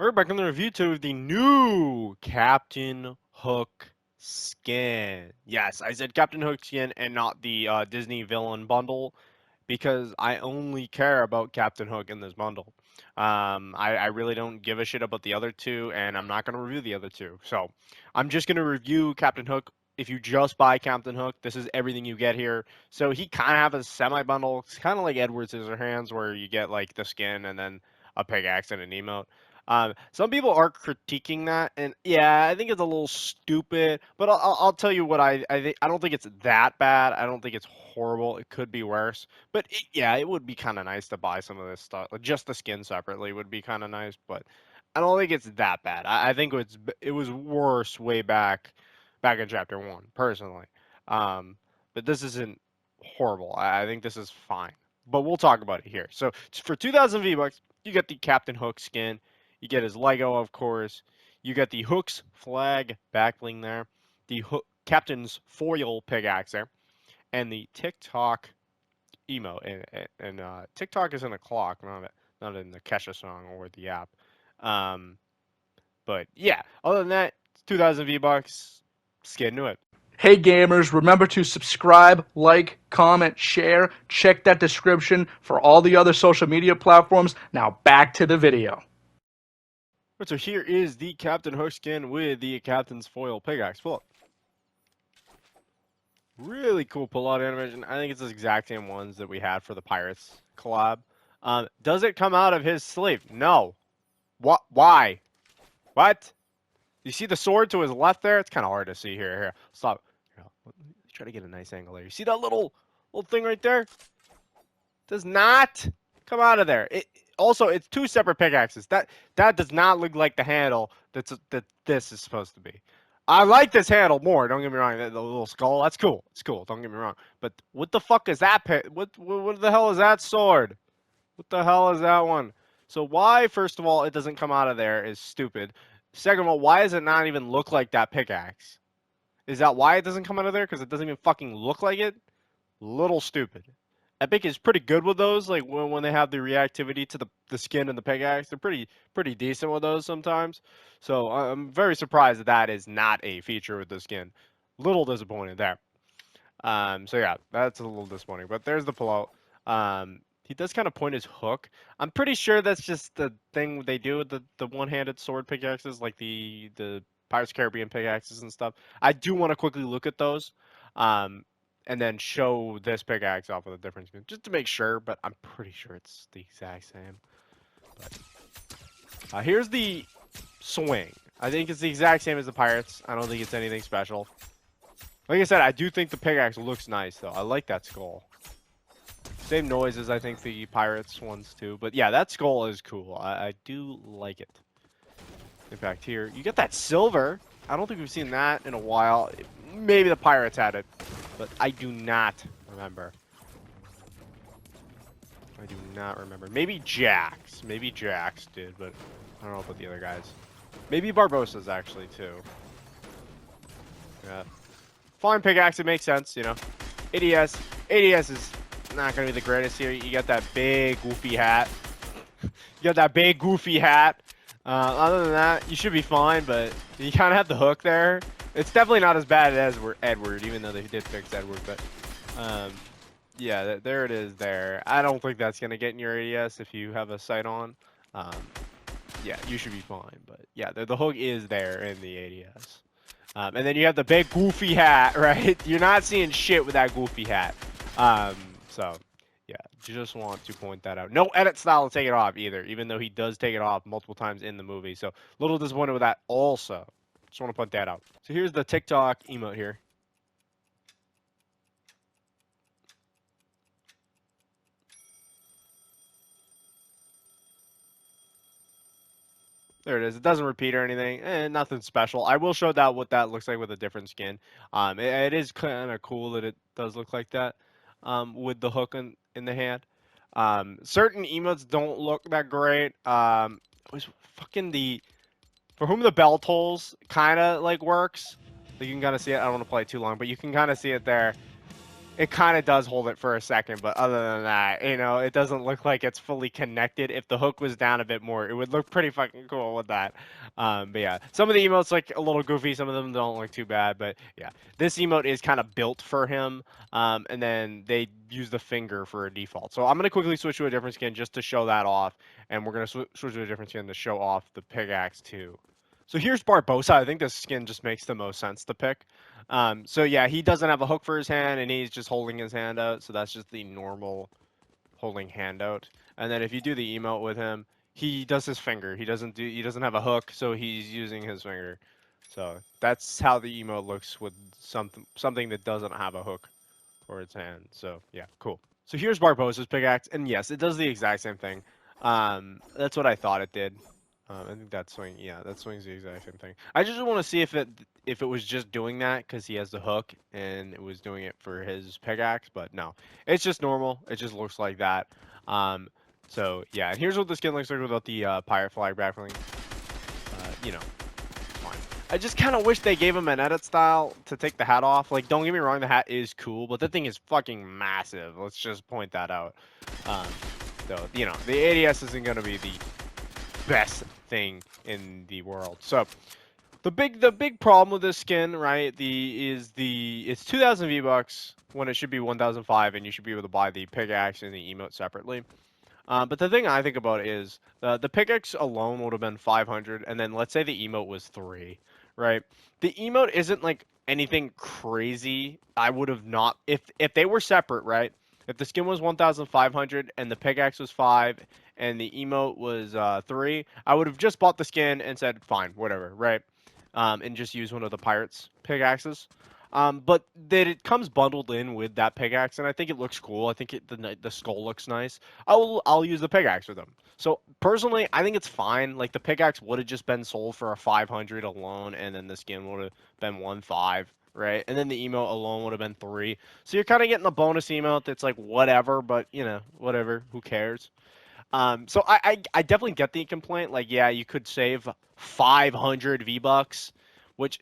We're back in the review to the new Captain Hook skin. Yes, I said Captain Hook skin and not the Disney villain bundle because I only care about Captain Hook in this bundle. I really don't give a shit about the other two, and I'm not going to review the other two. So I'm just going to review Captain Hook. If you just buy Captain Hook, this is everything you get here. So he kind of have a semi bundle. It's kind of like Edward Scissorhands, where you get like the skin and then a pickaxe and an emote. Some people are critiquing that, and yeah, I think it's a little stupid. But I'll tell you what I think. I don't think it's that bad. I don't think it's horrible. It could be worse. But yeah, it would be kind of nice to buy some of this stuff. Like, just the skin separately would be kind of nice. But I don't think it's that bad. I think it was worse way back in chapter one, personally. Um, but this isn't horrible. I think this is fine. But we'll talk about it here. So for 2,000 V-Bucks, you get the Captain Hook skin. You get his Lego, of course. You get the Hook's flag backbling there, the Captain's foil pickaxe there, and the Tick-Tock emote. And Tick-Tock is in a clock, not in the Kesha song or the app. Um, but yeah, other than that, it's 2,000 V-Bucks. Let's get into it. Hey gamers, remember to subscribe, like, comment, share. Check that description for all the other social media platforms. Now back to the video. So here is the Captain Hook skin with the Captain's foil pickaxe. Pull up. Really cool pull-out animation. I think it's the exact same ones that we had for the Pirates collab. Does it come out of his sleeve? No. What? Why? What? You see the sword to his left there? It's kind of hard to see here. Here, stop. Here, try to get a nice angle there. You see that little thing right there? Does not come out of there. Also, it's two separate pickaxes. That does not look like the handle that this is supposed to be. I like this handle more. Don't get me wrong. The little skull, that's cool. It's cool. Don't get me wrong. But what the fuck is that? What the hell is that sword? What the hell is that one? So why, first of all, it doesn't come out of there is stupid. Second of all, why does it not even look like that pickaxe? Is that why it doesn't come out of there? Because it doesn't even fucking look like it? Little stupid. Epic is pretty good with those, like when they have the reactivity to the skin and the pickaxe. They're pretty decent with those sometimes. So I'm very surprised that is not a feature with the skin. Little disappointed there. So yeah, that's a little disappointing. But there's the pullout. He does kind of point his hook. I'm pretty sure that's just the thing they do with the one-handed sword pickaxes, like the Pirates of the Caribbean pickaxes and stuff. I do want to quickly look at those. And then show this pickaxe off with a different skin, just to make sure, but I'm pretty sure it's the exact same. But here's the swing. I think it's the exact same as the Pirates. I don't think it's anything special. Like I said, I do think the pickaxe looks nice, though. I like that skull. Same noise as I think the Pirates ones, too. But yeah, that skull is cool. I do like it. In fact, here, you get that silver. I don't think we've seen that in a while. Maybe the Pirates had it, but I do not remember. I do not remember. Maybe Jax. Maybe Jax did, but I don't know about the other guys. Maybe Barbossa's actually, too. Yeah. Flying pickaxe, it makes sense, you know. ADS. ADS is not going to be the greatest here. You got that big, goofy hat. You got that big, goofy hat. Other than that, you should be fine, but you kind of have the hook there. It's definitely not as bad as Edward, even though they did fix Edward. But yeah, there it is there. I don't think that's going to get in your ADS if you have a sight on. Yeah, you should be fine. But yeah, the hook is there in the ADS. And then you have the big goofy hat, right? You're not seeing shit with that goofy hat. So yeah, just want to point that out. No edit style to take it off either, even though he does take it off multiple times in the movie. So a little disappointed with that also. Just want to point that out. So here's the Tick-Tock emote here. There it is. It doesn't repeat or anything. Nothing special. I will show that what that looks like with a different skin. It is kind of cool that it does look like that with the hook in the hand. Certain emotes don't look that great. It was fucking the For Whom the Bell Tolls kind of like works. You can kind of see it. I don't want to play it too long, but you can kind of see it there. it kind of does hold it for a second, but other than that, it doesn't look like it's fully connected. If the hook was down a bit more, it would look pretty fucking cool with that. But yeah, some of the emotes look a little goofy, some of them don't look too bad, but yeah, this emote is kind of built for him, and then they use the finger for a default. So I'm gonna quickly switch to a different skin just to show that off, and we're gonna switch to a different skin to show off the pickaxe too. So here's Barbosa. I think this skin just makes the most sense to pick. So yeah, he doesn't have a hook for his hand, and he's just holding his hand out. So that's just the normal holding hand out. And then if you do the emote with him, he does his finger. He doesn't have a hook, so he's using his finger. So that's how the emote looks with something that doesn't have a hook for its hand. So yeah, cool. So here's Barbosa's pickaxe, and yes, it does the exact same thing. That's what I thought it did. I think that swing, yeah, that swing's the exact same thing. I just want to see if it was just doing that because he has the hook and it was doing it for his pickaxe, but no, it's just normal. It just looks like that. So yeah, and here's what the skin looks like without the pirate flag backbling. Fine. I just kind of wish they gave him an edit style to take the hat off. Like, don't get me wrong, the hat is cool, but the thing is fucking massive. Let's just point that out. Um, so the ADS isn't gonna be the best thing in the world. So the big problem with this skin, right? It's 2,000 V-Bucks when it should be 1,005, and you should be able to buy the pickaxe and the emote separately. But the thing I think about is the pickaxe alone would have been 500, and then let's say the emote was 3, right? The emote isn't like anything crazy. I would have not if they were separate, right? If the skin was 1,500 and the pickaxe was 5 and the emote was 3, I would have just bought the skin and said fine, whatever, right? And just use one of the pirates pickaxes. But that it comes bundled in with that pickaxe, and I think it looks cool. I think the skull looks nice. I'll use the pickaxe with them. So personally, I think it's fine. Like the pickaxe would have just been sold for a 500 alone, and then the skin would have been 1.5, right? And then the emote alone would have been 3. So you're kind of getting a bonus emote that's like whatever, but whatever. Who cares? So I definitely get the complaint. Like, yeah, you could save 500 V-Bucks, which,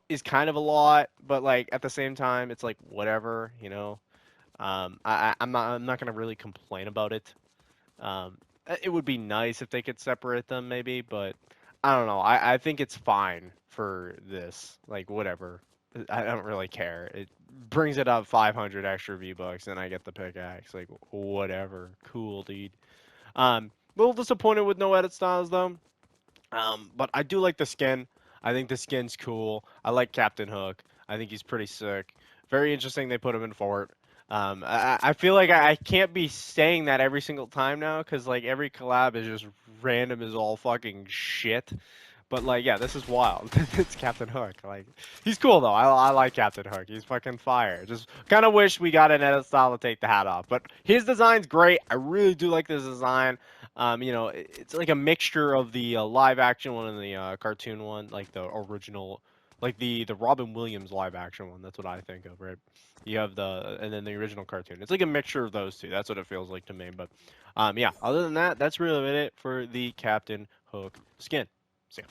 is kind of a lot, but like at the same time, it's like whatever, I'm not gonna really complain about it. It would be nice if they could separate them, maybe, but I don't know. I think it's fine for this. Like, whatever. I don't really care. It brings it up 500 extra V-Bucks, and I get the pickaxe. Like, whatever. Cool, dude. A little disappointed with no edit styles though. But I do like the skin. I think the skin's cool. I like Captain Hook. I think he's pretty sick. Very interesting they put him in Fort. I feel like I can't be saying that every single time now because like every collab is just random as all fucking shit. But like, yeah, this is wild. It's Captain Hook. Like, he's cool though. I like Captain Hook. He's fucking fire. Just kind of wish we got an edit style to take the hat off. But his design's great. I really do like this design. It's like a mixture of the live action one and the cartoon one, like the original, like the Robin Williams live action one. That's what I think of, right? You have and then the original cartoon. It's like a mixture of those two. That's what it feels like to me. But yeah, other than that, that's really it for the Captain Hook skin. See ya.